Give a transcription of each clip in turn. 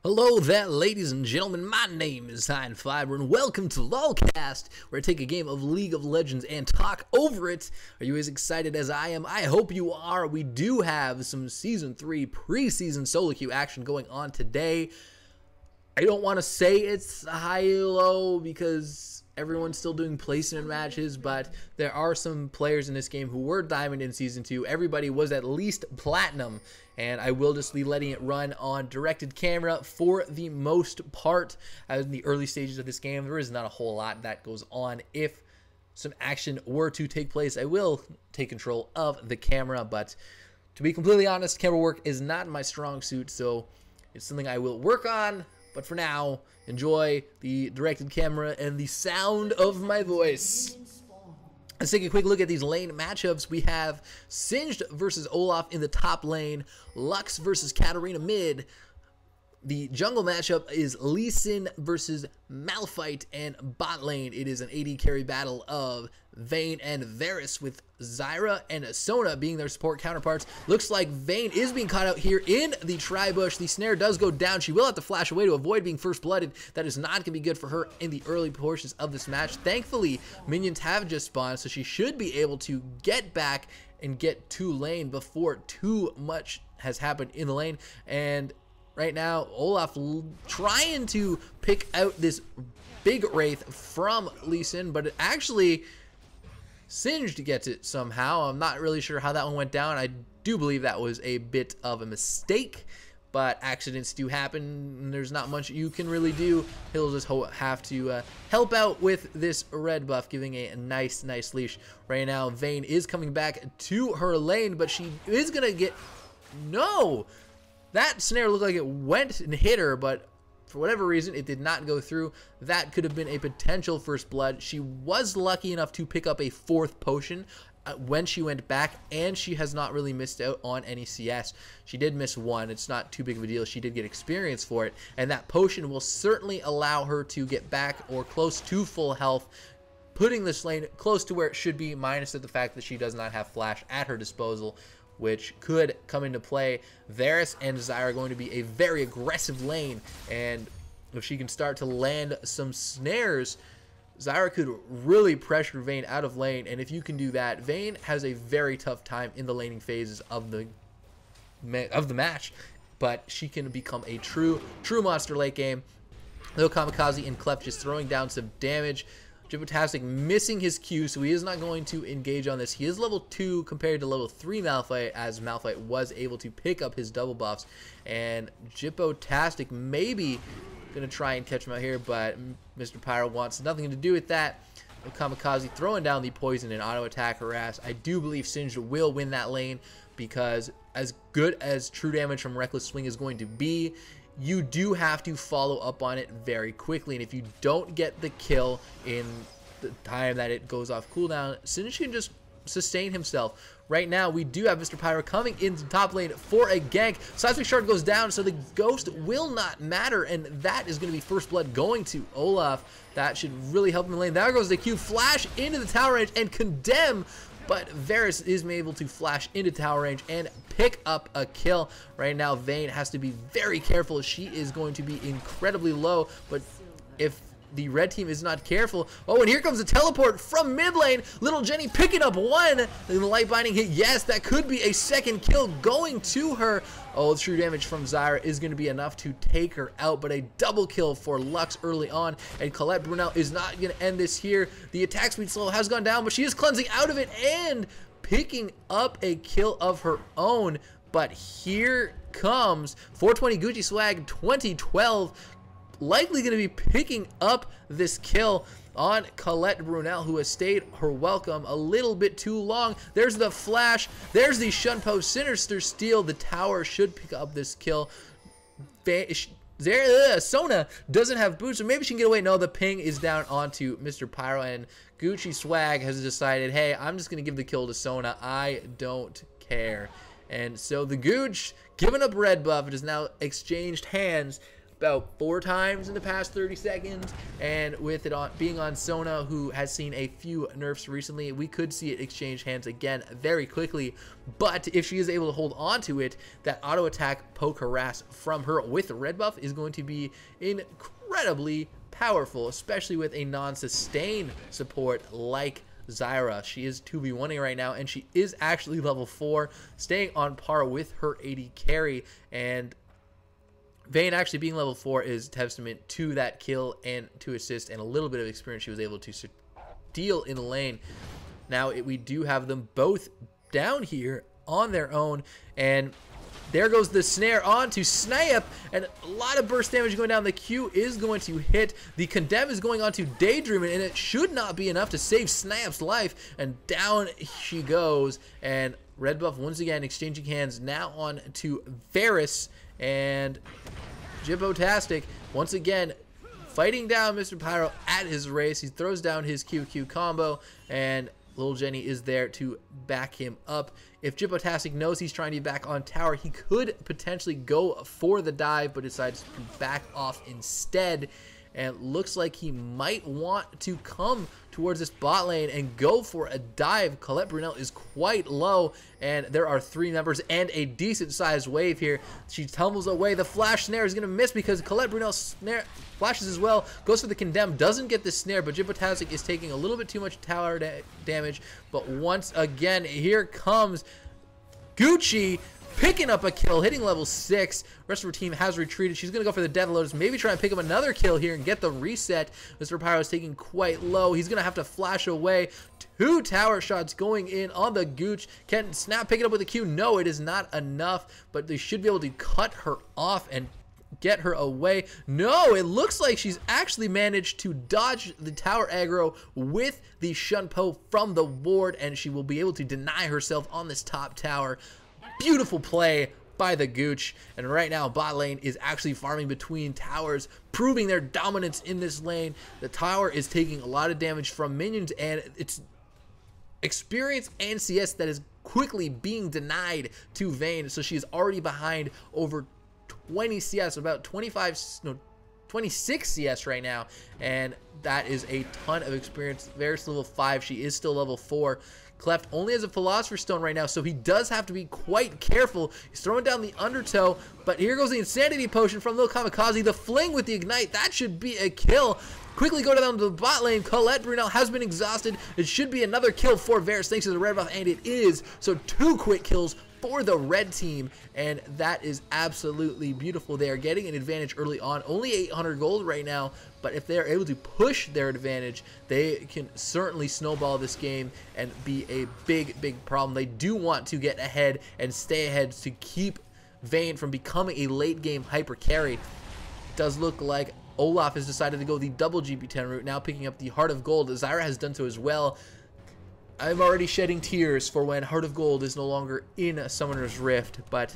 Hello there, ladies and gentlemen. My name is Hein Fiber, and welcome to LoLcast, where I take a game of League of Legends and talk over it. Are you as excited as I am? I hope you are. We do have some Season 3 preseason solo queue action going on today. I don't want to say it's high-low because everyone's still doing placement matches, but there are some players in this game who were Diamond in Season 2. Everybody was at least Platinum, and I will just be letting it run on directed camera for the most part. In the early stages of this game, there is not a whole lot that goes on. If some action were to take place, I will take control of the camera, but to be completely honest, camera work is not my strong suit, so it's something I will work on. But for now, enjoy the directed camera and the sound of my voice. Let's take a quick look at these lane matchups. We have Singed versus Olaf in the top lane, Lux versus Katarina mid. The jungle matchup is Lee Sin versus Malphite, and bot lane, it is an AD carry battle of Vayne and Varus, with Zyra and Sona being their support counterparts. Looks like Vayne is being caught out here in the tri-bush. The snare does go down. She will have to flash away to avoid being first blooded. That is not going to be good for her in the early portions of this match. Thankfully, minions have just spawned, so she should be able to get back and get to lane before too much has happened in the lane. And right now, Olaf trying to pick out this big Wraith from Lee Sin, but it actually Singed gets it somehow. I'm not really sure how that one went down. I do believe that was a bit of a mistake, but accidents do happen, and there's not much you can really do. He'll just have to help out with this red buff, giving a nice leash. Right now, Vayne is coming back to her lane, but she is going to get... No! That snare looked like it went and hit her, but for whatever reason, it did not go through. That could have been a potential first blood. She was lucky enough to pick up a fourth potion when she went back, and she has not really missed out on any CS. She did miss one. It's not too big of a deal. She did get experience for it, and that potion will certainly allow her to get back or close to full health, putting this lane close to where it should be, minus the fact that she does not have flash at her disposal, which could come into play. Varus and Zyra are going to be a very aggressive lane, and if she can start to land some snares, Zyra could really pressure Vayne out of lane. And if you can do that, Vayne has a very tough time in the laning phases of the match, but she can become a true monster late game. Little Kamikaze and Clef just throwing down some damage. Jibotastic missing his Q, so he is not going to engage on this. He is level 2 compared to level 3 Malphite, as Malphite was able to pick up his double buffs. And Jibotastic maybe going to try and catch him out here, but Mr. Pyro wants nothing to do with that. Kamikaze throwing down the poison and auto attack harass. I do believe Singed will win that lane, because as good as true damage from Reckless Swing is going to be, you do have to follow up on it very quickly, and if you don't get the kill in the time that it goes off cooldown, Singed can just sustain himself. Right now, we do have Mr. Pyro coming into top lane for a gank. Seismic Shard goes down, so the Ghost will not matter, and that is going to be first blood going to Olaf. That should really help him in the lane. There goes the Q, flash into the tower range and condemn, but Varus is able to flash into tower range and pick up a kill. Right now, Vayne has to be very careful. She is going to be incredibly low, but if the red team is not careful... Oh, and here comes the teleport from mid lane. Little Jenny picking up one. The light binding hit. Yes, that could be a second kill going to her. Oh, the true damage from Zyra is going to be enough to take her out, but a double kill for Lux early on, and Colette Brunel is not going to end this here. The attack speed slow has gone down, but she is cleansing out of it and picking up a kill of her own. But here comes 420 Gucci Swag 2012, likely going to be picking up this kill on Colette Brunel, who has stayed her welcome a little bit too long. There's the flash. There's the Shunpo Sinister Steel. The tower should pick up this kill. Sona doesn't have boots, so maybe she can get away. No, the ping is down onto Mr. Pyro, and Gucci Swag has decided, hey, I'm just going to give the kill to Sona. I don't care. And so the Gooch, giving up red buff, it has now exchanged hands. about 4 times in the past 30 seconds, and with it being on Sona, who has seen a few nerfs recently, we could see it exchange hands again very quickly. But if she is able to hold on to it, that auto attack poke harass from her with the red buff is going to be incredibly powerful, especially with a non-sustain support like Zyra. She is 2v1ing right now, and she is actually level 4, staying on par with her AD carry. And Vayne actually being level 4 is testament to that kill and to assist and a little bit of experience she was able to steal in the lane. Now we do have them both down here on their own, and there goes the snare on to Snap, and a lot of burst damage going down. The Q is going to hit. The Condemn is going on to Daydreamin', and it should not be enough to save Snap's life, and down she goes. And red buff once again exchanging hands now on to Varus, and Jibbo-tastic once again fighting down Mr. Pyro at his race. He throws down his QQ combo, and Lil Jenny is there to back him up. If Jibbo-tastic knows he's trying to be back on tower, he could potentially go for the dive, but decides to back off instead. And looks like he might want to come towards this bot lane and go for a dive. Colette Brunel is quite low, and there are 3 members and a decent sized wave here. She tumbles away. The flash snare is going to miss because Colette Brunel snare flashes as well, goes for the condemn, doesn't get the snare, but Jibbo-tastic is taking a little bit too much tower damage. But once again, here comes Gucci picking up a kill, hitting level 6. Rest of her team has retreated. She's going to go for the Death Lotus, maybe try and pick up another kill here and get the reset. Mr. Pyro is taking quite low. He's going to have to flash away. 2 tower shots going in on the Gooch. Can Snap pick it up with a Q? No, it is not enough, but they should be able to cut her off and get her away. No, it looks like she's actually managed to dodge the tower aggro with the Shunpo from the ward, and she will be able to deny herself on this top tower. Beautiful play by the Gooch, and right now bot lane is actually farming between towers, proving their dominance in this lane. The tower is taking a lot of damage from minions, and it's experience and CS that is quickly being denied to Vayne, so she is already behind over 20 CS, about 26 CS right now, and that is a ton of experience. Varus level 5, she is still level 4. Cleft only has a Philosopher's Stone right now, so he does have to be quite careful. He's throwing down the Undertow, but here goes the Insanity Potion from Lil Kamikaze. The Fling with the Ignite, that should be a kill. Quickly go down to the bot lane. Colette Brunel has been exhausted. It should be another kill for Varus thanks to the red buff, and it is. So 2 quick kills for the red team, and that is absolutely beautiful. They are getting an advantage early on, only 800 gold right now, but if they are able to push their advantage, they can certainly snowball this game and be a big problem. They do want to get ahead and stay ahead to keep Vayne from becoming a late game hyper carry. It does look like Olaf has decided to go the double GP10 route, now picking up the Heart of Gold. Zyra has done so as well. I'm already shedding tears for when Heart of Gold is no longer in a Summoner's Rift, but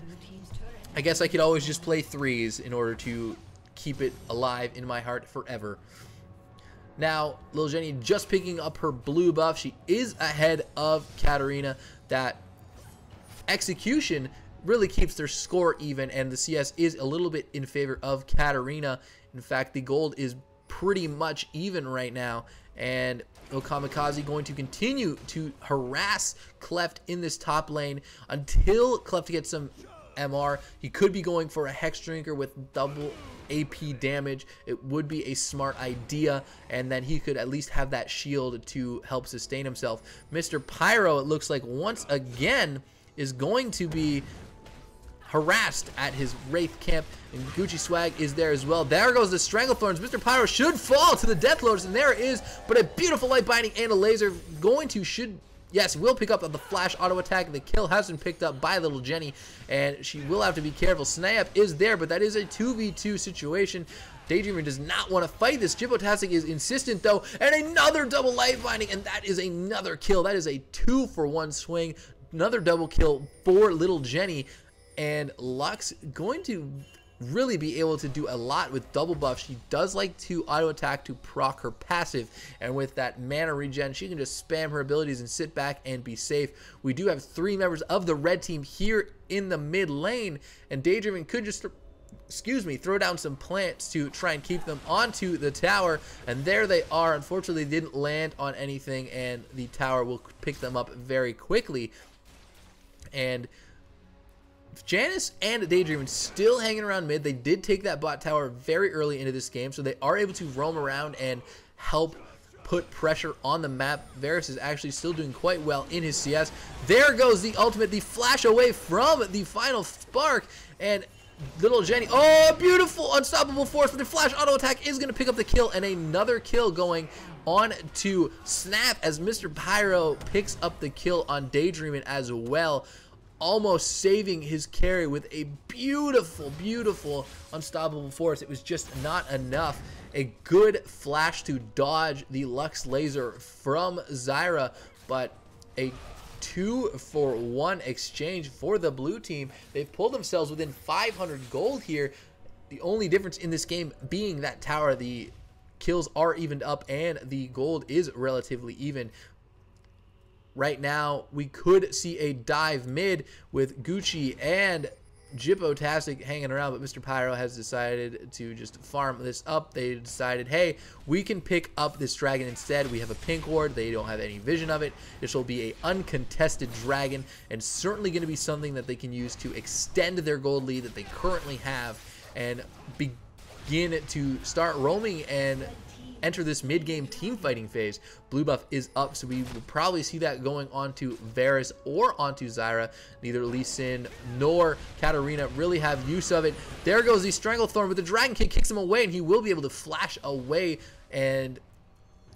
I guess I could always just play 3s in order to keep it alive in my heart forever. Now, Lil Jenny just picking up her blue buff. She is ahead of Katarina. That execution really keeps their score even, and the CS is a little bit in favor of Katarina. In fact, the gold is pretty much even right now, and Lil Kamikaze going to continue to harass Cleft in this top lane until Cleft gets some MR. He could be going for a Hex Drinker with double AP damage. It would be a smart idea, and then he could at least have that shield to help sustain himself. Mr. Pyro, it looks like once again, is going to be harassed at his Wraith camp, and Gucci Swag is there as well. There goes the Stranglethorns. Mr. Pyro should fall to the Death Lotus, and there it is, but a beautiful light binding and a laser yes, will pick up on the flash auto attack. The kill has been picked up by Little Jenny, and she will have to be careful. Snap is there, but that is a 2v2 situation. Daydreamer does not want to fight this. Jibbo-tastic is insistent though, and another double light binding, and that is another kill. That is a 2-for-1 swing. Another double kill for Little Jenny. And Lux going to really be able to do a lot with double buff. She does like to auto attack to proc her passive, and with that mana regen, she can just spam her abilities and sit back and be safe. We do have 3 members of the red team here in the mid lane, and Daydreaming could just throw down some plants to try and keep them onto the tower, and there they are. Unfortunately, they didn't land on anything, and the tower will pick them up very quickly. And Janice and Daydream still hanging around mid. They did take that bot tower very early into this game, so they are able to roam around and help put pressure on the map. Varus is actually still doing quite well in his CS. There goes the ultimate, the flash away from the final spark, and little Jenny, oh, beautiful unstoppable force, but the flash auto attack is going to pick up the kill, and another kill going on to Snap as Mr. Pyro picks up the kill on Daydreaming as well, almost saving his carry with a beautiful, beautiful unstoppable force. It was just not enough. A good flash to dodge the Lux laser from Zyra, but a 2-for-1 exchange for the blue team. They've pulled themselves within 500 gold here. The only difference in this game being that tower, the kills are evened up and the gold is relatively even. Right now, we could see a dive mid with Gucci and Jippo-tastic hanging around, but Mr. Pyro has decided to just farm this up. They decided, hey, we can pick up this dragon instead. We have a pink ward. They don't have any vision of it. This will be a uncontested dragon, and certainly going to be something that they can use to extend their gold lead that they currently have and begin to start roaming and enter this mid-game team fighting phase. Blue buff is up, so we will probably see that going onto Varus or onto Zyra. Neither Lee Sin nor Katarina really have use of it. There goes the Stranglethorn, but the Dragon Kick kicks him away, and he will be able to flash away. And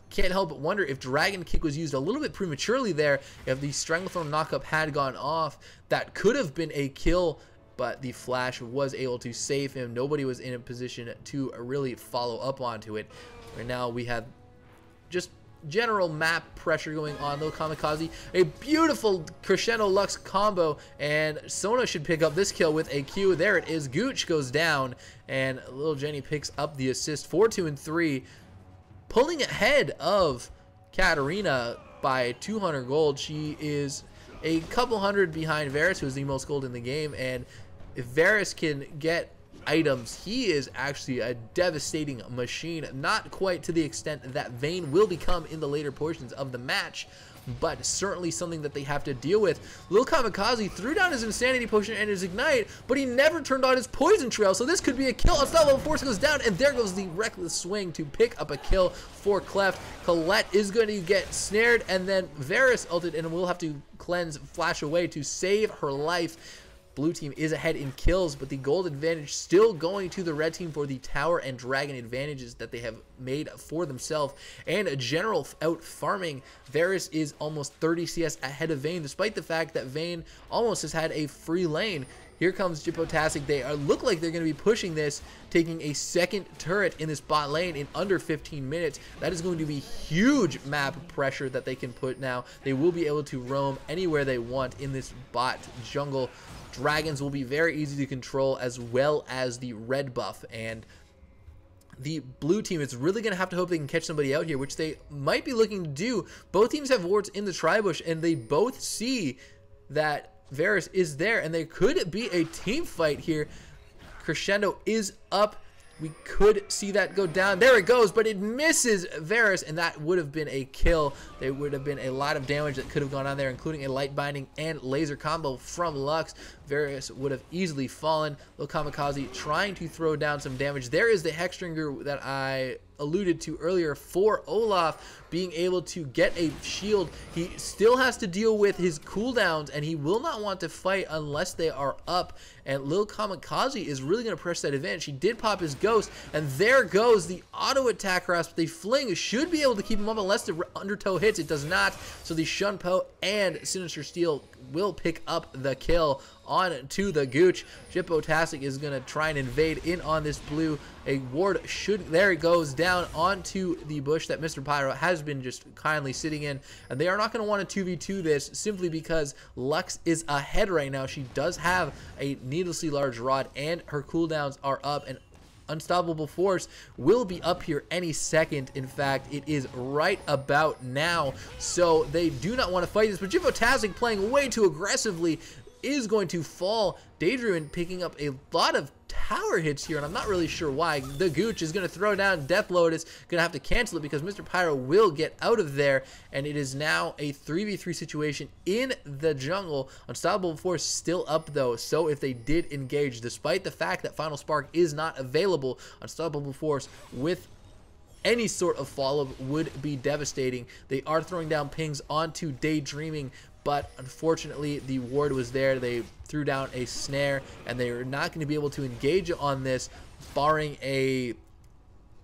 can't help but wonder if Dragon Kick was used a little bit prematurely there. If the Stranglethorn knockup had gone off, that could have been a kill, but the flash was able to save him. Nobody was in a position to really follow up onto it. Right now we have just general map pressure going on. Little Kamikaze, a beautiful Crescendo Lux combo, and Sona should pick up this kill with a Q. There it is. Gooch goes down, and little Jenny picks up the assist. 4-2 and 3, pulling ahead of Katarina by 200 gold. She is a couple hundred behind Varus, who is the most gold in the game, and if Varus can get items, he is actually a devastating machine. Not quite to the extent that Vayne will become in the later portions of the match, but certainly something that they have to deal with. Lil Kamikaze threw down his Insanity Potion and his Ignite, but he never turned on his Poison Trail, so this could be a kill. Unstoppable Force goes down, and there goes the Reckless Swing to pick up a kill for Cleft. Colette is going to get snared, and then Varus ulted, and will have to cleanse Flash away to save her life. Blue team is ahead in kills, but the gold advantage still going to the red team for the tower and dragon advantages that they have made for themselves. And a general out farming, Varus is almost 30 CS ahead of Vayne, despite the fact that Vayne almost has had a free lane. Here comes Jippo-tastic. They look like they're going to be pushing this, taking a second turret in this bot lane in under 15 minutes. That is going to be huge map pressure that they can put now. They will be able to roam anywhere they want in this bot jungle. Dragons will be very easy to control, as well as the red buff, and the blue team is really going to have to hope they can catch somebody out here, which they might be looking to do. Both teams have wards in the tri-bush, and they both see that Varus is there, and there could be a team fight here. Crescendo is up. We could see that go down. There it goes, but it misses Varus, and that would have been a kill. There would have been a lot of damage that could have gone on there, including a light binding and laser combo from Lux. Varus would have easily fallen. Lil Kamikaze trying to throw down some damage. There is the Hexstringer that I alluded to earlier for Olaf being able to get a shield. He still has to deal with his cooldowns, and he will not want to fight unless they are up. And Lil Kamikaze is really going to press that advantage. He did pop his ghost, and there goes the auto attack grasp. The fling should be able to keep him up unless the undertow hits. It does not, so the Shunpo and Sinister Steel will pick up the kill on to the Gooch. Jippo-tastic is going to try and invade in on this blue. A ward should, there it goes, down onto the bush that Mr. Pyro has been just kindly sitting in, and they are not going to want to 2v2 this simply because Lux is ahead right now. She does have a needlessly large rod, and her cooldowns are up, and Unstoppable Force will be up here any second. In fact, it is right about now, so they do not want to fight this, but Jippo-tastic playing way too aggressively is going to fall. Daydream picking up a lot of tower hits here, and I'm not really sure why. The Gooch is going to throw down Death Lotus, going to have to cancel it because Mr. Pyro will get out of there, and it is now a 3v3 situation in the jungle. Unstoppable Force still up though, so if they did engage, despite the fact that Final Spark is not available, Unstoppable Force with any sort of follow-up would be devastating. They are throwing down pings onto Daydreaming, but unfortunately the ward was there. They threw down a snare, and they are not going to be able to engage on this, barring a...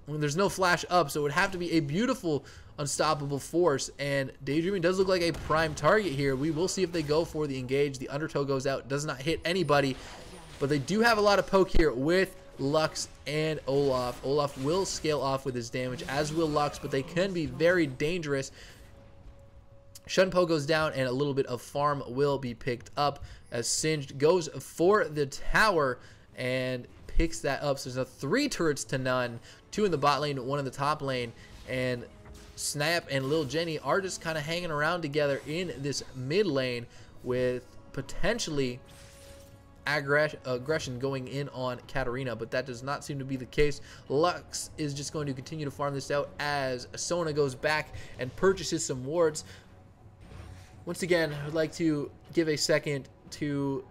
there's no flash up, so it would have to be a beautiful Unstoppable Force, and Daydreaming does look like a prime target here. We will see if they go for the engage. The Undertow goes out, does not hit anybody, but they do have a lot of poke here with Lux and Olaf. Olaf will scale off with his damage, as will Lux, but they can be very dangerous. Shunpo goes down, and a little bit of farm will be picked up as Singed goes for the tower and picks that up. So there's a 3 turrets to none, 2 in the bot lane, 1 in the top lane, and Snap and Lil Jenny are just kind of hanging around together in this mid lane with potentially aggression going in on Katarina, but that does not seem to be the case. Lux is just going to continue to farm this out as Sona goes back and purchases some wards. Once again, I would like to give a second to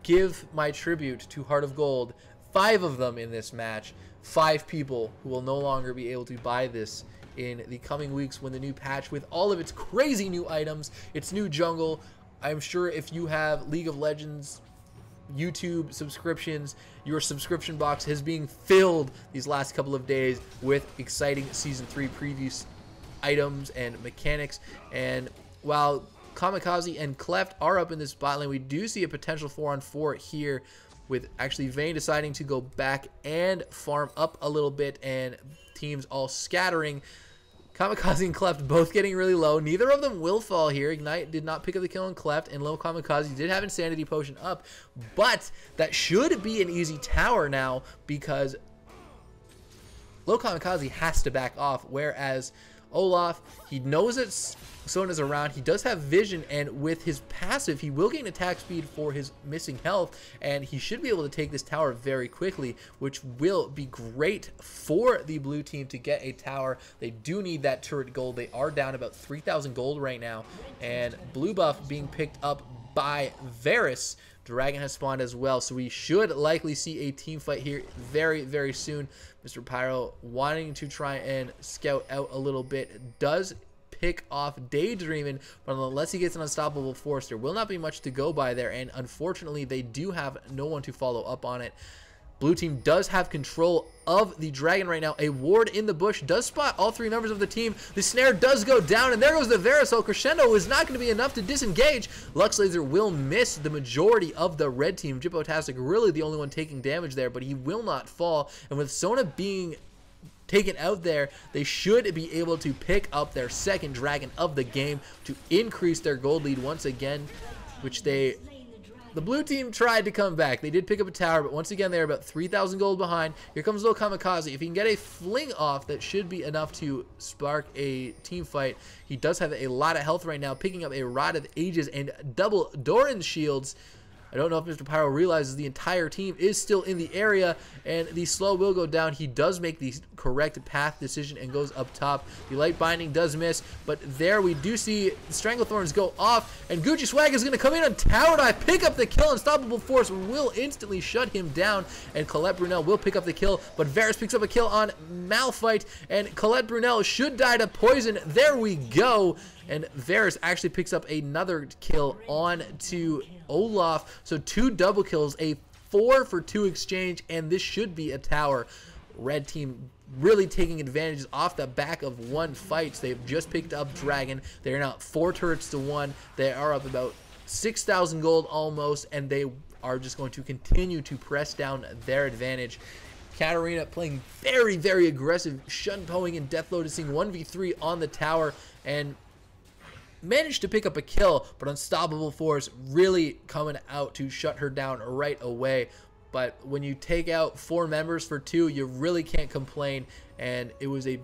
give my tribute to Heart of Gold. 5 of them in this match, 5 people who will no longer be able to buy this in the coming weeks when the new patch, with all of its crazy new items, its new jungle. I'm sure if you have League of Legends YouTube subscriptions, your subscription box has been filled these last couple of days with exciting Season 3 previews, items, and mechanics. And while Kamikaze and Cleft are up in this bot lane, we do see a potential 4-on-4 here, with actually Vayne deciding to go back and farm up a little bit, and teams all scattering. Kamikaze and Cleft both getting really low. Neither of them will fall here. Ignite did not pick up the kill on Cleft, and Lil Kamikaze did have Insanity Potion up, but that should be an easy tower now because Lil Kamikaze has to back off, whereas Olaf, he knows that Sona's around. He does have vision, and with his passive, he will gain attack speed for his missing health, and he should be able to take this tower very quickly, which will be great for the blue team to get a tower. They do need that turret gold. They are down about 3,000 gold right now, and blue buff being picked up by Varus. Dragon has spawned as well, so we should likely see a team fight here very, very soon. Mr. Pyro wanting to try and scout out a little bit, does pick off Daydreaming, but unless he gets an Unstoppable Force, there will not be much to go by there, and unfortunately they do have no one to follow up on it. Blue team does have control of the dragon right now. A ward in the bush does spot all 3 members of the team. The snare does go down, and there goes the Varusol. Crescendo is not going to be enough to disengage. Lux Laser will miss the majority of the red team. Jippotastic really the only one taking damage there, but he will not fall. And with Sona being taken out there, they should be able to pick up their 2nd dragon of the game to increase their gold lead once again, which the blue team tried to come back. They did pick up a tower, but once again, they're about 3,000 gold behind. Here comes Lil Kamikaze. If he can get a fling off, that should be enough to spark a team fight. He does have a lot of health right now, picking up a Rod of Ages and double Doran shields. I don't know if Mr. Pyro realizes the entire team is still in the area, and the slow will go down. He does make the correct path decision and goes up top. The light binding does miss, but there we do see the Stranglethorns go off, and Gucci Swag is going to come in on tower dive, pick up the kill. Unstoppable Force will instantly shut him down, and Colette Brunel will pick up the kill, but Varus picks up a kill on Malphite, and Colette Brunel should die to poison. There we go. And Varus actually picks up another kill on to Olaf. So 2 double kills, a 4-for-2 exchange, and this should be a tower. Red team really taking advantage off the back of 1 fight. They've just picked up Dragon. They're now 4 turrets to 1. They are up about 6,000 gold almost, and they are just going to continue to press down their advantage. Katarina playing very, very aggressive, shunpoing and death lotusing 1v3 on the tower, and managed to pick up a kill, but Unstoppable Force really coming out to shut her down right away. But when you take out 4 members for 2, you really can't complain, and it was a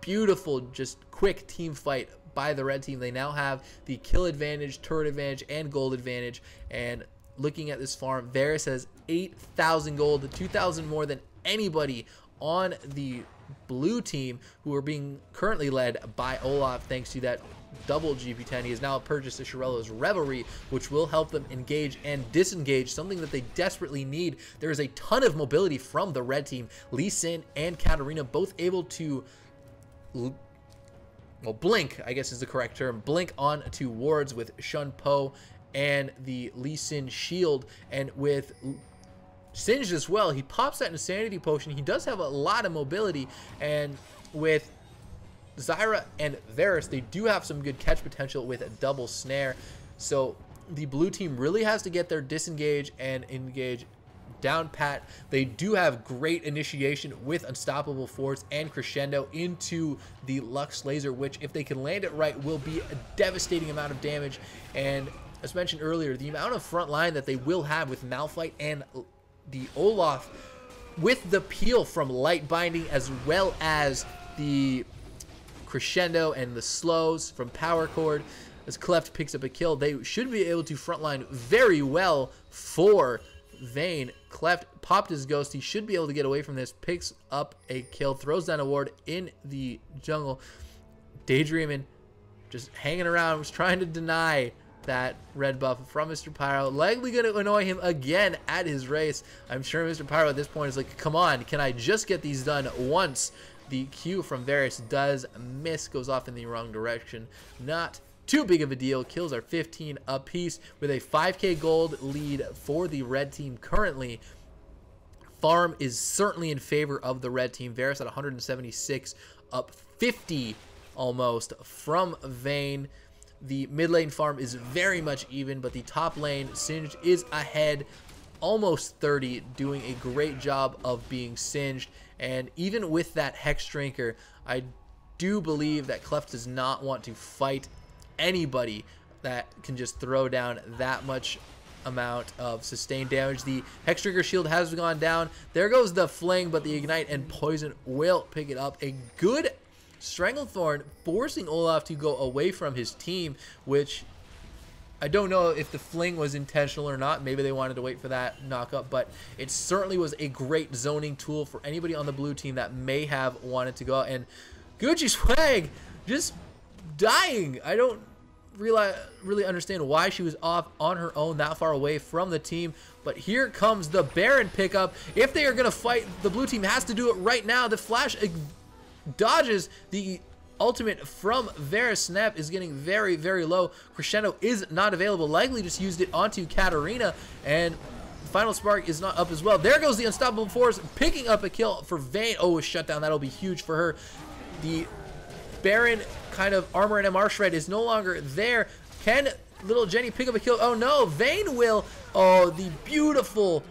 beautiful, just quick team fight by the red team. They now have the kill advantage, turret advantage, and gold advantage. And looking at this farm, Varus has 8,000 gold, 2,000 more than anybody on the blue team, who are being currently led by Olaf thanks to that double GP10. He has now purchased the Shirello's Revelry, which will help them engage and disengage, something that they desperately need. There is a ton of mobility from the red team. Lee Sin and Katarina both able to, well, blink, I guess is the correct term, blink on to wards with Shun Po and the Lee Sin shield. And with Singed as well, he pops that Insanity Potion. He does have a lot of mobility, and with Zyra and Varus, they do have some good catch potential with a double snare. So the blue team really has to get their disengage and engage down pat. They do have great initiation with Unstoppable Force and Crescendo into the Lux Laser, which, if they can land it right, will be a devastating amount of damage. And as mentioned earlier, the amount of front line that they will have with Malphite and the Olaf, with the peel from Light Binding, as well as the Crescendo and the slows from Power Chord, as Cleft picks up a kill, they should be able to frontline very well for Vayne. Cleft popped his ghost. He should be able to get away from this, picks up a kill, throws down a ward in the jungle. Daydreaming, just hanging around, was trying to deny that red buff from Mr. Pyro. Likely going to annoy him again at his race. I'm sure Mr. Pyro at this point is like, come on, can I just get these done once? The Q from Varus does miss, goes off in the wrong direction. Not too big of a deal. Kills are 15 apiece with a 5k gold lead for the red team currently. Farm is certainly in favor of the red team. Varus at 176, up 50 almost from Vayne. The mid lane farm is very much even, but the top lane, Singed, is ahead, almost 30, doing a great job of being singed. And even with that Hex Drinker, I do believe that Cleft does not want to fight anybody that can just throw down that much amount of sustained damage. The Hex Drinker shield has gone down. There goes the Fling, but the Ignite and Poison will pick it up. A good Stranglethorn forcing Olaf to go away from his team, which I don't know if the Fling was intentional or not. Maybe they wanted to wait for that knockup, but it certainly was a great zoning tool for anybody on the blue team that may have wanted to go out. And Gucci Swag just dying. I don't really understand why she was off on her own that far away from the team, but here comes the Baron pickup. If they are going to fight, the blue team has to do it right now. The Flash dodges the ultimate from Varus. Snap is getting very, very low. Crescendo is not available. Likely just used it onto Katarina, and Final Spark is not up as well. There goes the Unstoppable Force, picking up a kill for Vayne. Oh, a shutdown. That'll be huge for her. The Baron kind of armor and MR shred is no longer there. Can little Jenny pick up a kill? Oh no, Vayne will. Oh, the beautiful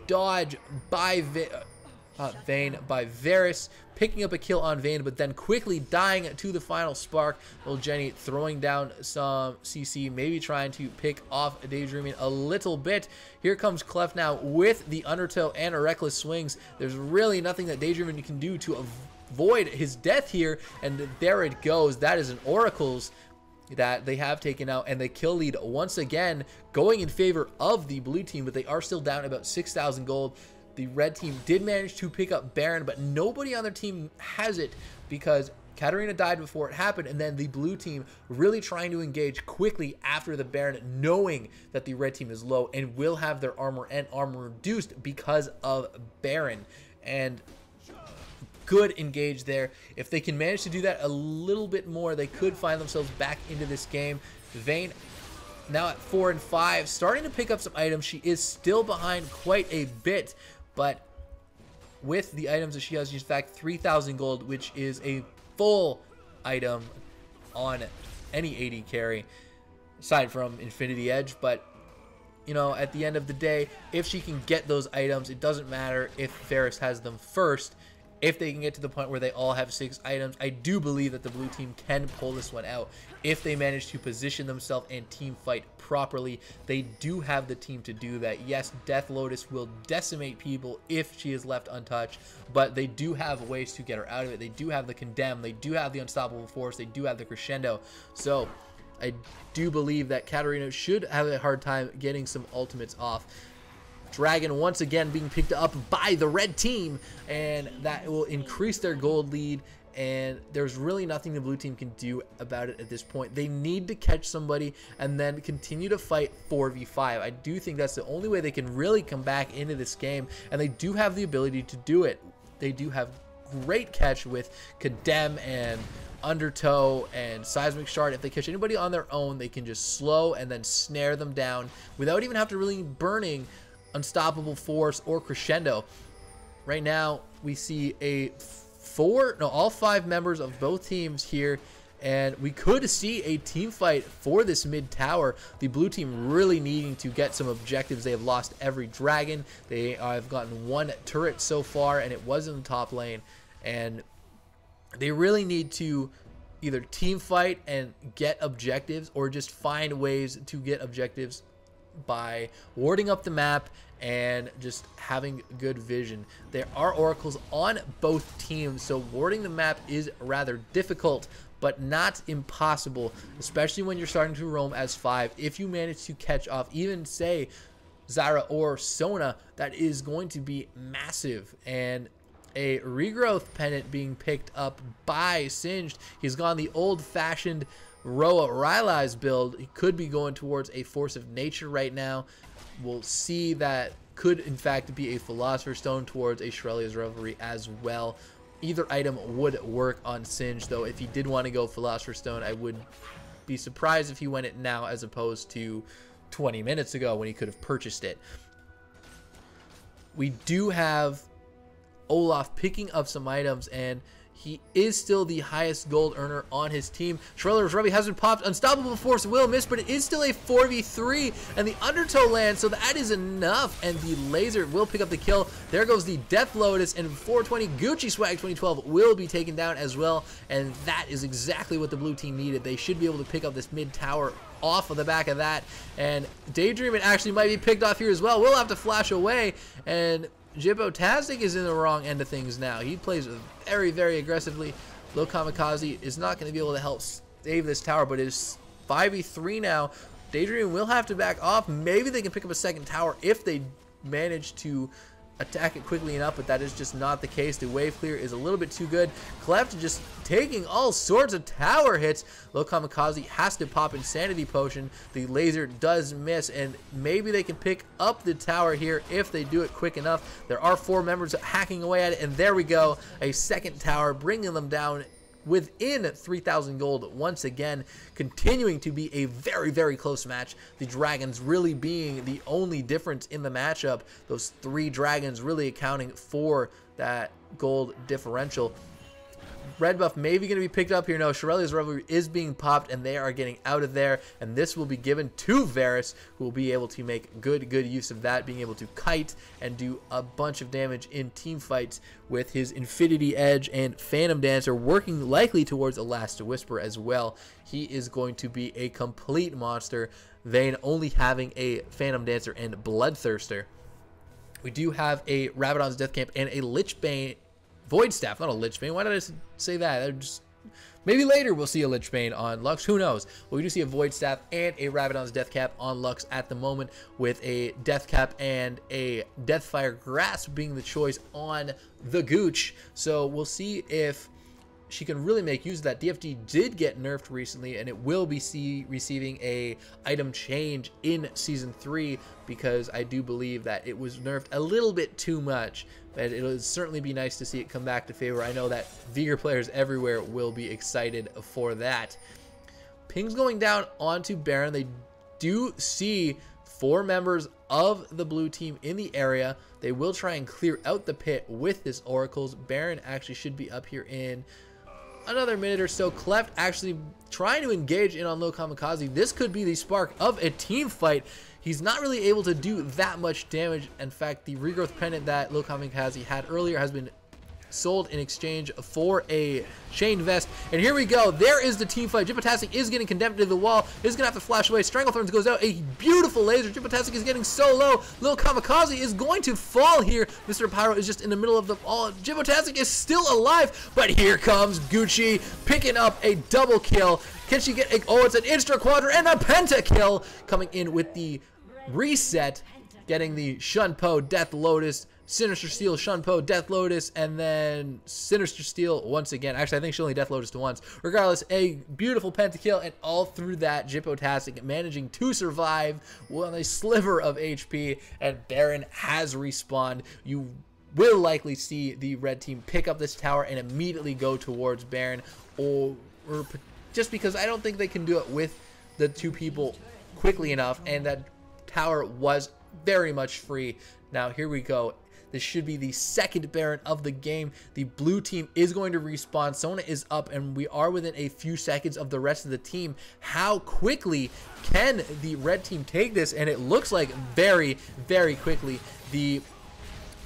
dodge by Vayne by Varus, picking up a kill on Vayne, but then quickly dying to the Final Spark. Little Jenny throwing down some CC, maybe trying to pick off Daydreaming a little bit. Here comes Cleft now with the Undertow and a Reckless Swings. There's really nothing that Daydreaming can do to avoid his death here, and there it goes. That is an Oracle's that they have taken out, and the kill lead once again going in favor of the blue team, but they are still down about 6,000 gold. The red team did manage to pick up Baron, but nobody on their team has it because Katarina died before it happened, and then the blue team really trying to engage quickly after the Baron, knowing that the red team is low and will have their armor and armor reduced because of Baron. And good engage there. If they can manage to do that a little bit more, they could find themselves back into this game. Vayne now at 4 and 5, starting to pick up some items. She is still behind quite a bit, but with the items that she has, she's in fact 3,000 gold, which is a full item on any AD carry, aside from Infinity Edge. But, you know, at the end of the day, if she can get those items, it doesn't matter if Varus has them first. if they can get to the point where they all have 6 items, I do believe that the blue team can pull this one out if they manage to position themselves and team fight properly. They do have the team to do that. Yes, Death Lotus will decimate people if she is left untouched, but they do have ways to get her out of it. They do have the Condemn, they do have the Unstoppable Force, they do have the Crescendo. So I do believe that Katarina should have a hard time getting some ultimates off. Dragon once again being picked up by the red team, and that will increase their gold lead, and there's really nothing the blue team can do about it at this point. They need to catch somebody and then continue to fight 4v5. I do think that's the only way they can really come back into this game, and they do have the ability to do it. They do have great catch with Condemn and Undertow and Seismic Shard. If they catch anybody on their own, they can just slow and then snare them down without even having to really burning Unstoppable Force or Crescendo. Right now we see all 5 members of both teams here, and we could see a team fight for this mid tower. The blue team really needing to get some objectives. They have lost every dragon. They have gotten 1 turret so far, and it was in the top lane, and they really need to either team fight and get objectives or just find ways to get objectives by warding up the map and just having good vision. There are oracles on both teams, so warding the map is rather difficult, but not impossible, especially when you're starting to roam as 5. If you manage to catch off even, say, Zyra or Sona, that is going to be massive. And a regrowth pennant being picked up by Singed. He's gone the old-fashioned Roa Rylai's build. He could be going towards a Force of Nature right now. We'll see that could in fact be a Philosopher's Stone towards a Shurelya's Revelry as well. Either item would work on Singed, though if he did want to go Philosopher's Stone, I would be surprised if he went it now as opposed to 20 minutes ago when he could have purchased it. We do have Olaf picking up some items, and he is still the highest gold earner on his team. Shurelya's Revelry has been popped. Unstoppable Force will miss, but it is still a 4v3, and the Undertow lands, so that is enough, and the laser will pick up the kill. There goes the Death Lotus, and 420 Gucci Swag 2012 will be taken down as well, and that is exactly what the blue team needed. They should be able to pick up this mid tower off of the back of that, and Daydream actually might be picked off here as well. We'll have to flash away, and Jibbo-tastic is in the wrong end of things now. He plays very, very aggressively. Low Kamikaze is not going to be able to help save this tower, but it is 5v3 now. Daydream will have to back off. Maybe they can pick up a second tower if they manage to attack it quickly enough, but that is just not the case. The wave clear is a little bit too good. Cleft just taking all sorts of tower hits. Low Kamikaze has to pop Insanity Potion. The laser does miss, and maybe they can pick up the tower here if they do it quick enough. There are 4 members hacking away at it, and there we go. A second tower bringing them down within 3,000 gold once again, continuing to be a very, very close match. The dragons really being the only difference in the matchup. Those 3 dragons really accounting for that gold differential. Red buff maybe going to be picked up here. No, Shurelya's Revelry is being popped, and they are getting out of there, and this will be given to Varus, who will be able to make good use of that, being able to kite and do a bunch of damage in team fights with his Infinity Edge and Phantom Dancer, working likely towards a Last Whisper as well. He is going to be a complete monster, Vayne only having a Phantom Dancer and Bloodthirster. We do have a Rabadon's Death Camp and a Lichbane Void Staff, not a Lichbane. Why did I say that? Maybe later we'll see a Lichbane on Lux. Who knows? But we do see a Void Staff and a Rabadon's Death Cap on Lux at the moment, with a Death Cap and a Deathfire Grasp being the choice on the Gooch. So we'll see if she can really make use of that. DFD did get nerfed recently, and it will be receiving a item change in Season 3, because I do believe that it was nerfed a little bit too much. But it'll certainly be nice to see it come back to favor. I know that Vigor players everywhere will be excited for that. Ping's going down onto Baron. They do see 4 members of the blue team in the area. They will try and clear out the pit with this Oracles. Baron actually should be up here in another minute or so. Cleft actually trying to engage in on Low Kamikaze. This could be the spark of a team fight. He's not really able to do that much damage. In fact, the regrowth pendant that Low Kamikaze had earlier has been sold in exchange for a chain vest. And here we go. There is the team fight. Jipotastic is getting condemned to the wall. Is going to have to flash away. Stranglethorns goes out. A beautiful laser. Jipotastic is getting so low. Little Kamikaze is going to fall here. Mr. Pyro is just in the middle of the all. Jipotastic is still alive, but here comes Gucci picking up a double kill. Can she get a, oh, it's an instra quadra and a pentakill coming in with the reset, getting the Shunpo, Death Lotus, Sinister Steel, Shunpo, Death Lotus, and then Sinister Steel once again. Actually, I think she only Death Lotus once. Regardless, a beautiful pentakill, and all through that, Jipotastic managing to survive with a sliver of HP, and Baron has respawned. You will likely see the red team pick up this tower and immediately go towards Baron, or just because I don't think they can do it with the two people quickly enough, and that tower was very much free. Now, here we go. This should be the second Baron of the game. The blue team is going to respawn. Sona is up, and we are within a few seconds of the rest of the team. How quickly can the red team take this? And it looks like very, very quickly. The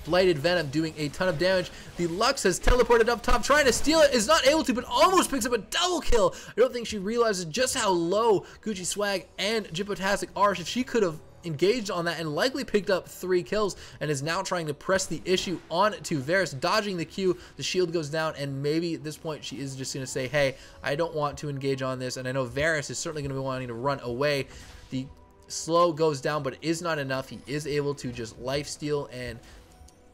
Blighted Venom doing a ton of damage. The Lux has teleported up top, trying to steal it, is not able to, but almost picks up a double kill. I don't think she realizes just how low Gucci Swag and Jipotastic are. If she could have engaged on that and likely picked up 3 kills, and is now trying to press the issue on to Varus, dodging the Q. The shield goes down, and maybe at this point she is just going to say, hey, I don't want to engage on this, and I know Varus is certainly going to be wanting to run away. The slow goes down, but it is not enough. He is able to just lifesteal, and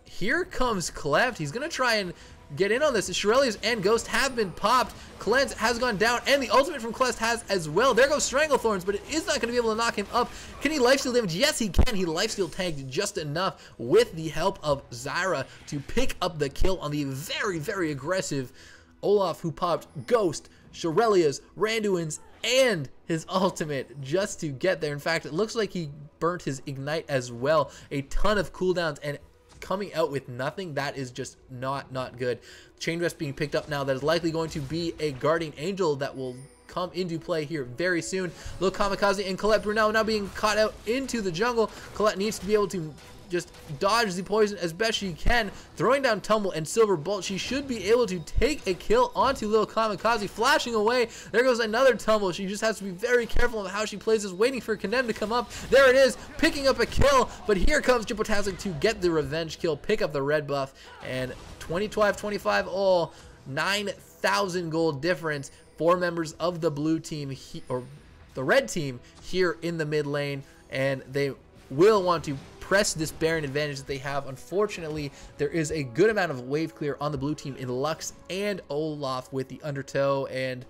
here comes Cleft. He's going to try and get in on this. The Shurelius and Ghost have been popped. Cleanse has gone down, and the ultimate from Cleft has as well. There goes Stranglethorns, but it is not going to be able to knock him up. Can he lifesteal damage? Yes, he can. He lifesteal tagged just enough with the help of Zyra to pick up the kill on the very, very aggressive Olaf, who popped Ghost, Shurelius, Randuin's, and his ultimate just to get there. In fact, it looks like he burnt his Ignite as well. A ton of cooldowns, and coming out with nothing, that is just not good. Chain Vest being picked up now. That is likely going to be a Guardian Angel that will come into play here very soon. Little Kamikaze and Colette Brunel now being caught out into the jungle. Colette needs to be able to just dodge the poison as best she can, throwing down Tumble and Silver Bolt. She should be able to take a kill onto Little Kamikaze, flashing away. There goes another Tumble. She just has to be very careful of how she plays this, waiting for Condemn to come up. There it is, picking up a kill, but here comes Jipotastic to get the revenge kill, pick up the red buff, and 25-25 all, 9,000 gold difference. 4 members of the blue team, or the red team, here in the mid lane, and they will want to press this Baron advantage that they have. Unfortunately, there is a good amount of wave clear on the blue team in Lux and Olaf with the Undertow and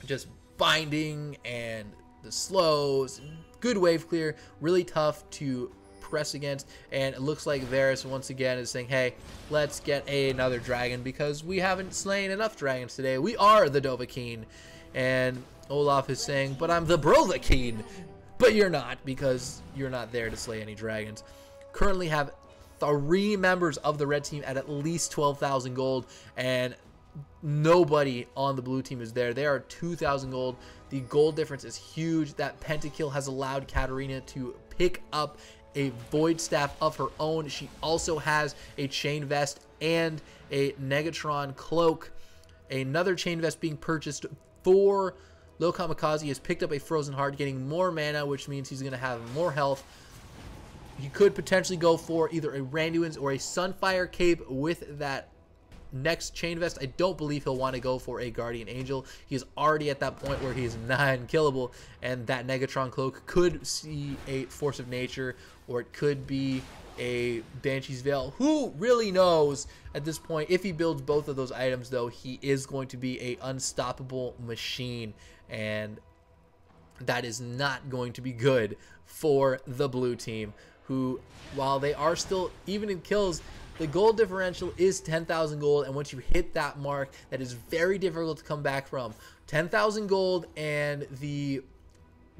just binding and the slows. Good wave clear, really tough to press against, and it looks like Varus once again is saying, hey, let's get another dragon because we haven't slain enough dragons today. We are the Dovahkiin. And Olaf is saying, but I'm the Brovahkiin. But you're not, because you're not there to slay any dragons. Currently have 3 members of the red team at least 12,000 gold, and nobody on the blue team is there. They are 2,000 gold. The gold difference is huge. That pentakill has allowed Katarina to pick up a Void Staff of her own. She also has a Chain Vest and a Negatron Cloak. Another Chain Vest being purchased for Lil Kamikaze. Has picked up a Frozen Heart, getting more mana, which means he's going to have more health. He could potentially go for either a Randuin's or a Sunfire Cape with that next Chain Vest. I don't believe he'll want to go for a Guardian Angel. He's already at that point where he is non-killable, and that Negatron Cloak could see a Force of Nature, or it could be a Banshee's Veil. Who really knows at this point? If he builds both of those items, though, he is going to be a unstoppable machine, and that is not going to be good for the blue team, who, while they are still even in kills, the gold differential is 10,000 gold, and once you hit that mark, that is very difficult to come back from. 10,000 gold and the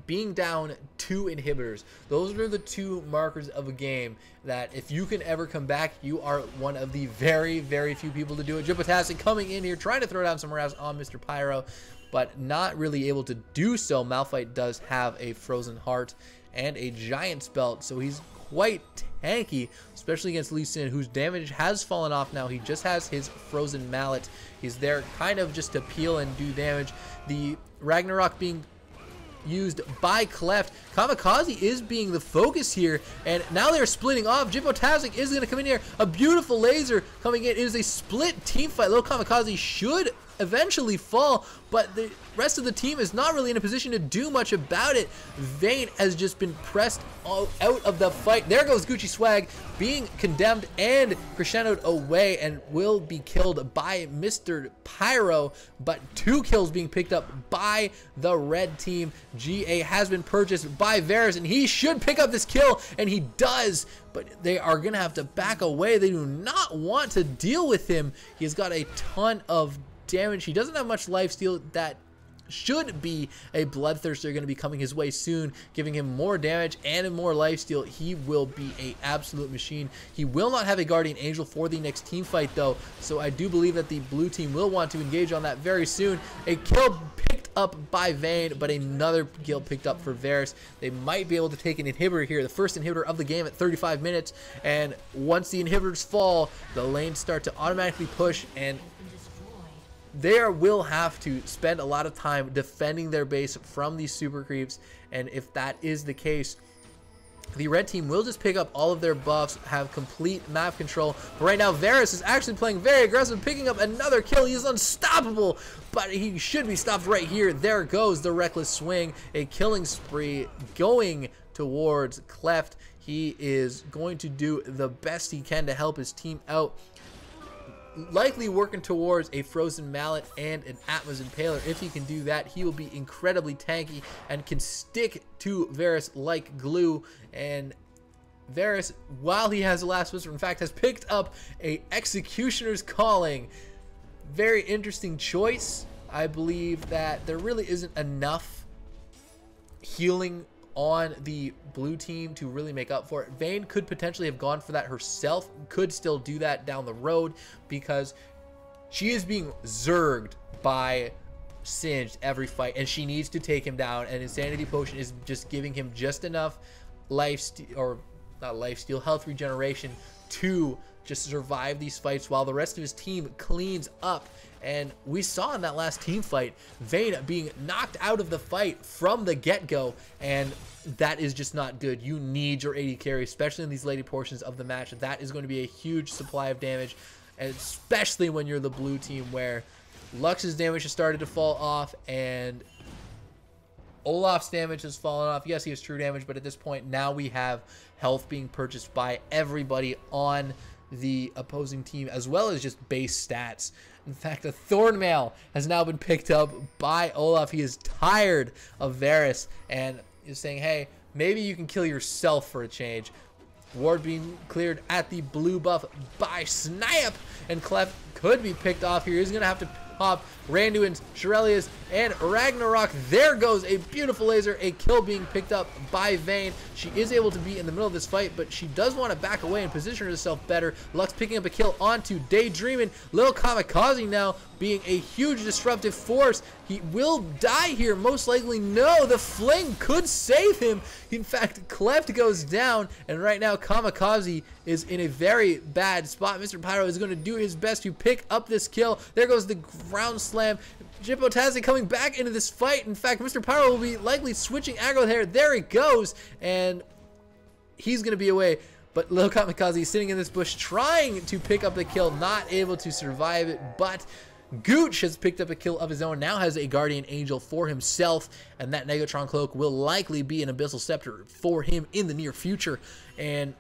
being down 2 inhibitors. Those are the 2 markers of a game that if you can ever come back, you are one of the very, very few people to do it. Jipotastic coming in here, trying to throw down some harass on Mr. Pyro, but not really able to do so. Malphite does have a Frozen Heart and a Giant's Belt, so he's quite tanky, especially against Lee Sin, whose damage has fallen off now. He just has his frozen mallet. He's there kind of just to peel and do damage. The Ragnarok being used by Cleft. Kamikaze is being the focus here, and now they're splitting off. Jippotastic is going to come in here. A beautiful laser coming in. It is a split team fight. Little Kamikaze should eventually fall, but the rest of the team is not really in a position to do much about it. Vayne has just been pressed out of the fight. There goes Gucci Swag being condemned and crescendoed away and will be killed by Mr. Pyro, but 2 kills being picked up by the red team. GA has been purchased by Varus, and he should pick up this kill, and he does, but they are going to have to back away. They do not want to deal with him. He's got a ton of damage. He doesn't have much lifesteal. That should be a Bloodthirster going to be coming his way soon, giving him more damage and more lifesteal. He will be a absolute machine. He will not have a Guardian Angel for the next team fight though, so I do believe that the blue team will want to engage on that very soon. A kill picked up by Vayne, but another kill picked up for Varus. They might be able to take an inhibitor here, the first inhibitor of the game at 35 minutes, and once the inhibitors fall, the lanes start to automatically push, and they will have to spend a lot of time defending their base from these super creeps. And if that is the case, the red team will just pick up all of their buffs, have complete map control. But right now, Varus is actually playing very aggressive, picking up another kill. He is unstoppable, but he should be stopped right here. There goes the reckless swing, a killing spree going towards Cleft. He is going to do the best he can to help his team out, likely working towards a frozen mallet and an Atma's Impaler. If he can do that, he will be incredibly tanky and can stick to Varus like glue. And Varus, while he has the last whisper, in fact has picked up a Executioner's Calling. Very interesting choice. I believe that there really isn't enough healing on the blue team to really make up for it. Vayne could potentially have gone for that herself, could still do that down the road, because she is being zerged by Singed every fight, and she needs to take him down, and Insanity Potion is just giving him just enough health regeneration to just survive these fights while the rest of his team cleans up. And we saw in that last team fight, Vayne being knocked out of the fight from the get-go, and that is just not good. You need your AD carry, especially in these later portions of the match. That is going to be a huge supply of damage, and especially when you're the blue team, where Lux's damage has started to fall off, and Olaf's damage has fallen off. Yes, he has true damage, but at this point, now we have health being purchased by everybody on the opposing team, as well as just base stats. In fact, a Thornmail has now been picked up by Olaf. He is tired of Varus and is saying, hey, maybe you can kill yourself for a change. Ward being cleared at the blue buff by Snipe, and Clef could be picked off here. He's going to have to pop Randuin's, Shirelius, and Ragnarok. There goes a beautiful laser, a kill being picked up by Vayne. She is able to be in the middle of this fight, but she does want to back away and position herself better. Lux picking up a kill onto Daydreamin'. Lil Kamikaze now being a huge disruptive force. He will die here, most likely. No, the fling could save him. In fact, Cleft goes down, and right now Kamikaze is in a very bad spot. Mr. Pyro is going to do his best to pick up this kill. There goes the ground slam. Jippotastic coming back into this fight. In fact, Mr. Pyro will be likely switching aggro there. There he goes, and he's going to be away. But Lil Kamikaze is sitting in this bush trying to pick up the kill, not able to survive it, but Gooch has picked up a kill of his own, now has a Guardian Angel for himself, and that Negatron Cloak will likely be an Abyssal Scepter for him in the near future. And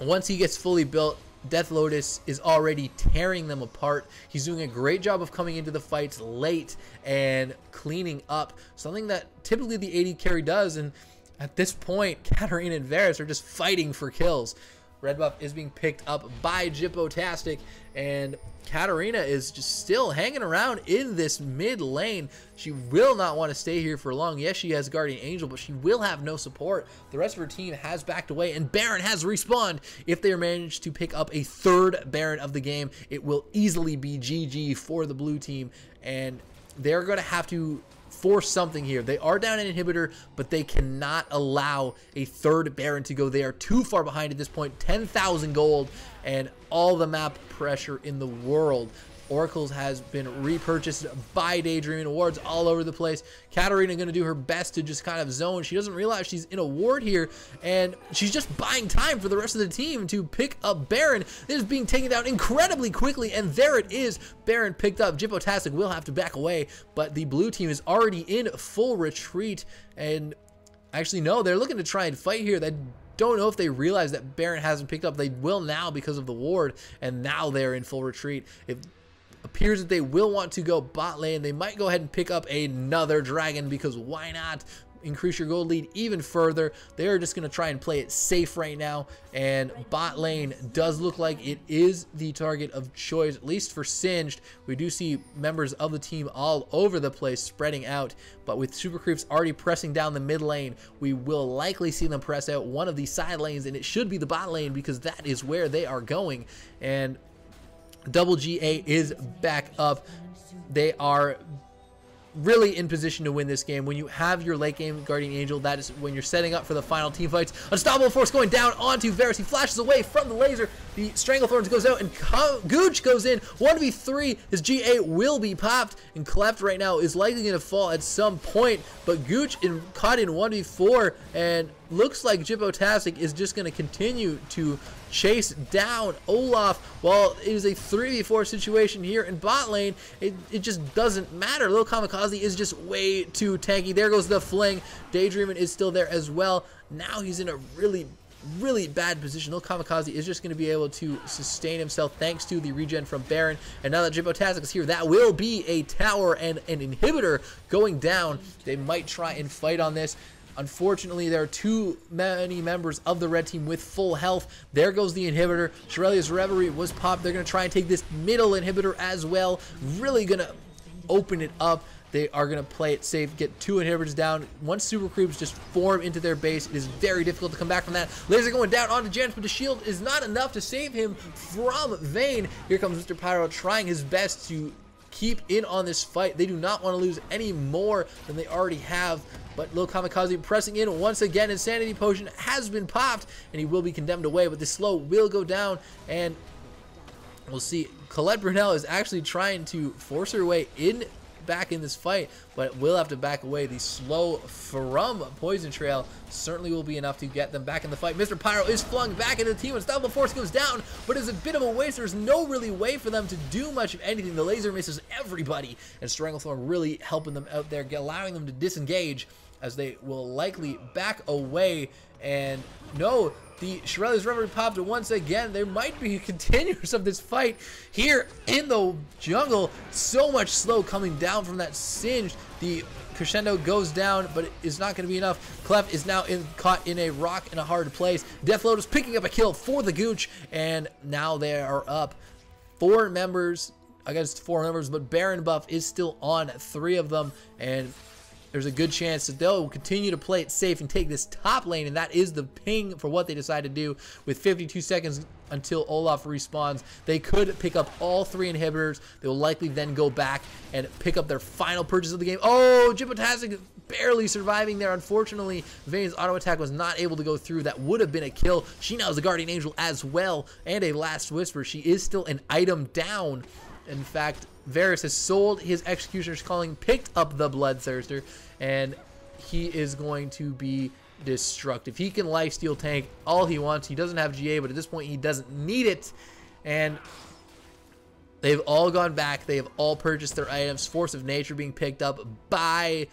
once he gets fully built, Death Lotus is already tearing them apart. He's doing a great job of coming into the fights late and cleaning up, something that typically the AD carry does. And at this point, Katarina and Varus are just fighting for kills. Red buff is being picked up by Jippotastic, and Katarina is just still hanging around in this mid lane. She will not want to stay here for long. Yes, she has Guardian Angel, but she will have no support. The rest of her team has backed away, and Baron has respawned. If they manage to pick up a third Baron of the game, it will easily be GG for the blue team, and they're going to have to force something here. They are down an inhibitor, but they cannot allow a third Baron to go. They are too far behind at this point. 10,000 gold and all the map pressure in the world. Oracles has been repurchased by Daydreaming. Wards all over the place. Katarina going to do her best to just kind of zone. She doesn't realize she's in a ward here, and she's just buying time for the rest of the team to pick up Baron. This is being taken down incredibly quickly, and there it is. Baron picked up. Jippotastic will have to back away, but the blue team is already in full retreat, and actually, no, they're looking to try and fight here. They don't know if they realize that Baron hasn't picked up. They will now because of the ward, and now they're in full retreat. It appears that they will want to go bot lane. They might go ahead and pick up another dragon, because why not? Increase your gold lead even further. They're just going to try and play it safe right now, and bot lane does look like it is the target of choice, at least for Singed. We do see members of the team all over the place spreading out, but with super creeps already pressing down the mid lane, we will likely see them press out one of the side lanes, and it should be the bot lane, because that is where they are going. And Double GA is back up. They are really in position to win this game. When you have your late game Guardian Angel, that is when you're setting up for the final team fights. Unstoppable Force going down onto Varus. He flashes away from the laser. The Stranglethorns goes out, and Gooch goes in. 1v3. His GA will be popped, and Cleft right now is likely going to fall at some point, but Gooch caught in 1v4, and looks like Jippotastic is just going to continue to chase down Olaf while it is a 3v4 situation here in bot lane. It just doesn't matter. Lil Kamikaze is just way too tanky. There goes the fling. Daydreaming is still there as well. Now he's in a really bad position. Lil Kamikaze is just going to be able to sustain himself thanks to the regen from Baron. And now that Jippotastic is here, that will be a tower and an inhibitor going down. They might try and fight on this. Unfortunately, there are too many members of the red team with full health. There goes the inhibitor. Shirelia's Reverie was popped. They're going to try and take this middle inhibitor as well. Really going to open it up. They are going to play it safe, get 2 inhibitors down. Once super creeps just form into their base, it is very difficult to come back from that. Laser going down onto Janus, but the shield is not enough to save him from Vayne. Here comes Mr. Pyro trying his best to keep in on this fight. They do not want to lose any more than they already have. But Lil Kamikaze pressing in once again. Insanity Potion has been popped, and he will be condemned away, but the slow will go down, and we'll see. Colette Brunel is actually trying to force her way back in this fight, but will have to back away. The slow from Poison Trail certainly will be enough to get them back in the fight. Mr. Pyro is flung back into the team. Unstoppable Force goes down, but it's a bit of a waste. There's no really way for them to do much of anything. The laser misses everybody, and Stranglethorn really helping them out there, allowing them to disengage, as they will likely back away. And no, the Shirelia's Reverie popped once again. There might be a continuous of this fight here in the jungle. So much slow coming down from that Singed. The crescendo goes down, but it is not going to be enough. Clef is now caught in a rock in a hard place. Deathload is picking up a kill for the Gooch, and now they are up 4 members. I guess 4 members, but Baron buff is still on 3 of them, and there's a good chance that they'll continue to play it safe and take this top lane, and that is the ping for what they decide to do. With 52 seconds until Olaf respawns, they could pick up all 3 inhibitors. They will likely then go back and pick up their final purchase of the game. Oh, Jippotastic barely surviving there. Unfortunately, Vayne's auto attack was not able to go through. That would have been a kill. She now has a Guardian Angel as well, and a Last Whisper. She is still an item down. In fact, Varus has sold his Executioner's Calling, picked up the Bloodthirster, and he is going to be destructive. He can lifesteal tank all he wants. He doesn't have GA, but at this point he doesn't need it. And they've all gone back. They have all purchased their items. Force of Nature being picked up by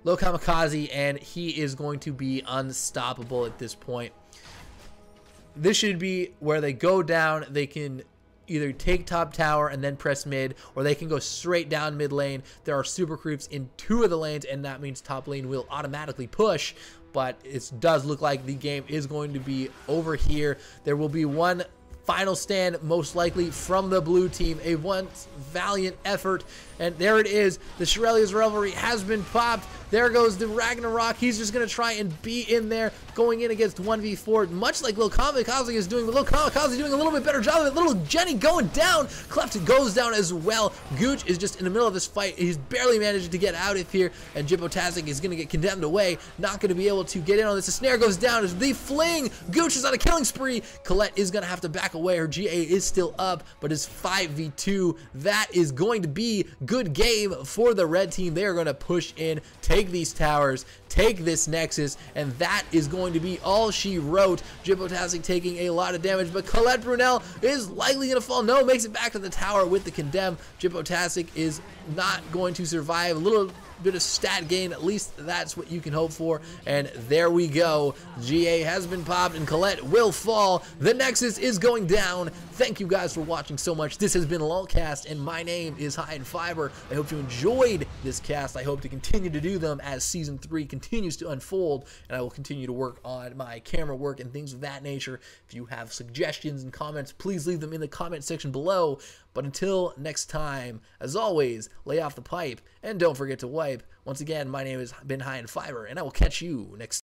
Lil Kamikaze, and he is going to be unstoppable at this point. This should be where they go down. They can either take top tower and then press mid, or they can go straight down mid lane. There are super creeps in 2 of the lanes, and that means top lane will automatically push, but it does look like the game is going to be over here. There will be one final stand, most likely from the blue team. A once valiant effort, and there it is. The Shirelia's Revelry has been popped. There goes the Ragnarok. He's just going to try and be in there, going in against 1v4, much like Lil Kamikaze is doing, but Lil Kamikaze doing a little bit better job of it. Little Jenny going down. Cleft goes down as well. Gooch is just in the middle of this fight. He's barely managed to get out of here, and Jibbotastic is going to get condemned away. Not going to be able to get in on this. The snare goes down as the fling. Gooch is on a killing spree. Colette is going to have to back away. Her GA is still up, but it's 5v2. That is going to be good game for the red team. They are going to push in, take these towers, take this Nexus, and that is going to be all she wrote. Jibbotastic taking a lot of damage, but Colette Brunel is likely going to fall. No, makes it back to the tower with the condemn. Jibbotastic is not going to survive. A little bit of stat gain, at least that's what you can hope for, and there we go. GA has been popped and Colette will fall. The Nexus is going down. Thank you guys for watching so much. This has been LoLcast, and my name is High and Fiber. I hope you enjoyed this cast. I hope to continue to do them as Season 3 continues to unfold, and I will continue to work on my camera work and things of that nature. If you have suggestions and comments, please leave them in the comment section below. But until next time, as always, lay off the pipe, and don't forget to wipe. Once again, my name has been High and Fiber, and I will catch you next time.